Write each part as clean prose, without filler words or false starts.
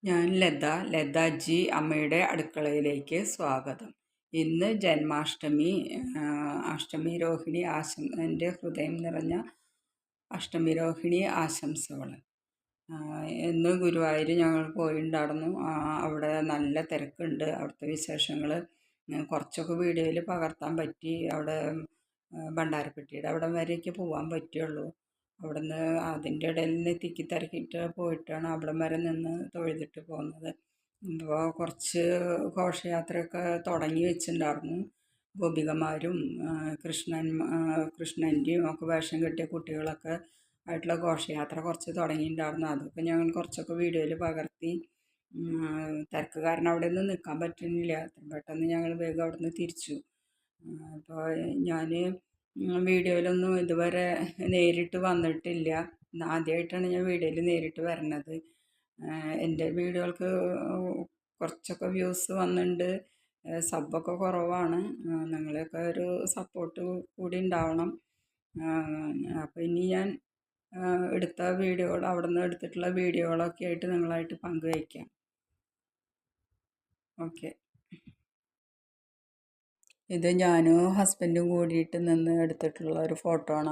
ഞാൻ ലതാജി അമ്മയുടെ അടുക്കളയിലേക്ക് സ്വാഗതം. ഇന്ന് ജന്മാഷ്ടമി. അഷ്ടമി രോഹിണി എൻ്റെ ഹൃദയം നിറഞ്ഞ അഷ്ടമി രോഹിണി ആശംസകൾ. ഇന്ന് ഗുരുവായൂർ ഞങ്ങൾ പോയിട്ടുണ്ടായിരുന്നു. അവിടെ നല്ല തിരക്കുണ്ട്. അവിടുത്തെ വിശേഷങ്ങൾ കുറച്ചൊക്കെ വീഡിയോയിൽ പകർത്താൻ പറ്റി. അവിടെ ഭണ്ഡാരപ്പെട്ടിയുടെ അവിടം വരെയൊക്കെ പോകാൻ പറ്റുള്ളൂ. അവിടുന്ന് അതിൻ്റെ ഇടയിൽ നിന്ന് തിക്കി തിരക്കിയിട്ട് പോയിട്ടാണ് അവിടം വരെ നിന്ന് തൊഴുതിട്ട് പോകുന്നത്. ഇപ്പോൾ കുറച്ച് ഘോഷയാത്രയൊക്കെ തുടങ്ങി വെച്ചിട്ടുണ്ടായിരുന്നു. ഗോപികമാരും കൃഷ്ണൻ്റെയും ഒക്കെ വേഷം കെട്ടിയ കുട്ടികളൊക്കെ ആയിട്ടുള്ള ഘോഷയാത്ര കുറച്ച് തുടങ്ങിയിട്ടുണ്ടായിരുന്നു. അതൊക്കെ ഞങ്ങൾ കുറച്ചൊക്കെ വീഡിയോയിൽ പകർത്തി. തിരക്ക് കാരണം അവിടെ നിന്ന് നിൽക്കാൻ പറ്റുന്നില്ല. പെട്ടെന്ന് ഞങ്ങൾ വേഗം അവിടെ നിന്ന് തിരിച്ചു. അപ്പോൾ ഞാൻ വീഡിയോയിലൊന്നും ഇതുവരെ നേരിട്ട് വന്നിട്ടില്ല. ആദ്യമായിട്ടാണ് ഞാൻ വീഡിയോയിൽ നേരിട്ട് വരുന്നത്. എൻ്റെ വീഡിയോകൾക്ക് കുറച്ചൊക്കെ വ്യൂസ് വന്നിട്ടുണ്ട്. സബ്ബൊക്കെ കുറവാണ്. നിങ്ങളെയൊക്കെ ഒരു സപ്പോർട്ട് കൂടി ഉണ്ടാവണം. അപ്പോൾ ഇനി ഞാൻ എടുത്ത വീഡിയോകൾ അവിടെ നിന്ന് എടുത്തിട്ടുള്ള വീഡിയോകളൊക്കെ ആയിട്ട് നിങ്ങളായിട്ട് പങ്കുവയ്ക്കാം. ഓക്കെ. ഇത് ഞാനും ഹസ്ബൻഡും കൂടിയിട്ട് നിന്ന് എടുത്തിട്ടുള്ള ഒരു ഫോട്ടോ ആണ്.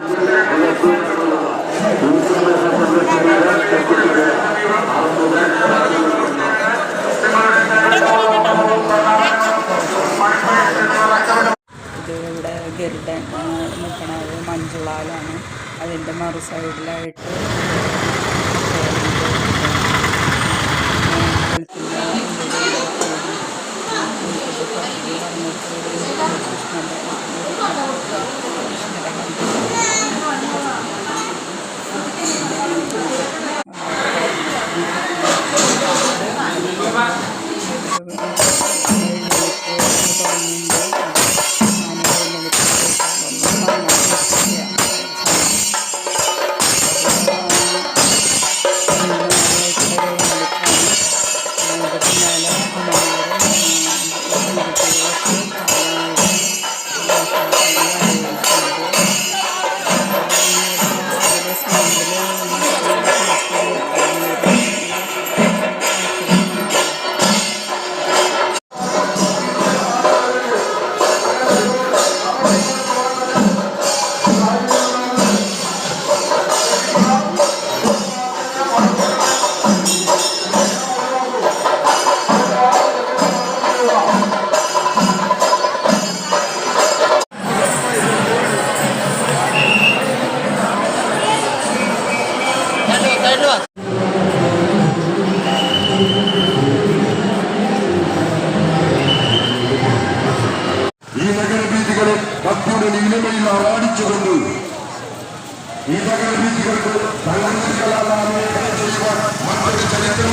ഇത് ഇവിടെ ഗരുഡൻ നിൽക്കണത് മഞ്ജുളാലാണ്. അതിൻ്റെ മറു സൈഡിലായിട്ട് ഈ നഗരവീഥികളെ ഭക്തിയുടെ നീലമയിൽ ആറാടിച്ചുകൊണ്ട് ഈ നഗരവീഥികൾക്ക് തങ്ങളുടെ കലാകാരനെ ചെയ്യുവാൻ മറ്റൊരു ചരിത്രം